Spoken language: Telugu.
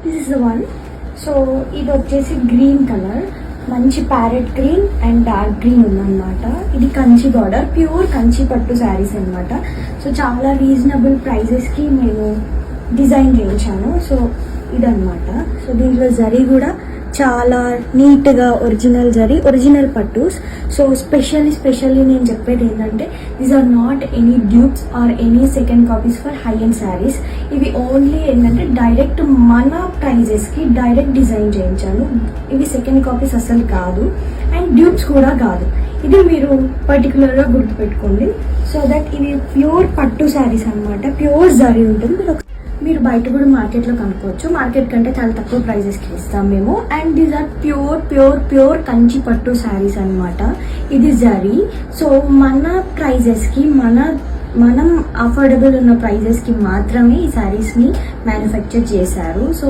This is the one. So ఇది వచ్చేసి గ్రీన్ కలర్, మంచి parrot green and dark green ఉందన్నమాట. ఇది కంచి బార్డర్, ప్యూర్ కంచి పట్టు శారీస్ అనమాట. సో చాలా రీజనబుల్ ప్రైజెస్కి నేను డిజైన్ చేయించాను. సో ఇదన్నమాట. సో దీంట్లో జరీ కూడా చాలా నీట్గా ఒరిజినల్ జరీ, ఒరిజినల్ పట్టుస్. సో స్పెషల్లీ నేను చెప్పేది ఏంటంటే these are not any dupes or any second copies for high and saris. ఇవి ఓన్లీ ఏంటంటే డైరెక్ట్ మన ప్రైజెస్కి డైరెక్ట్ డిజైన్ చేయించాను. ఇవి సెకండ్ కాపీస్ అసలు కాదు అండ్ డ్యూప్స్ కూడా కాదు. ఇది మీరు పర్టికులర్గా గుర్తుపెట్టుకోండి. సో దట్ ఇవి ప్యూర్ పట్టు శారీస్ అనమాట. ప్యూర్ జరీ ఉంటుంది. మీరు బయట కూడా మార్కెట్లో కనుక్కోవచ్చు. మార్కెట్ కంటే చాలా తక్కువ ప్రైజెస్కి ఇస్తాం మేము. And these are pure Kanchi పట్టు శారీస్ అనమాట. ఇది జరీ. సో మన ప్రైజెస్కి మనం అఫోర్డబుల్ ఉన్న ప్రైజెస్కి మాత్రమే ఈ శారీస్ని మ్యానుఫ్యాక్చర్ చేశారు. సో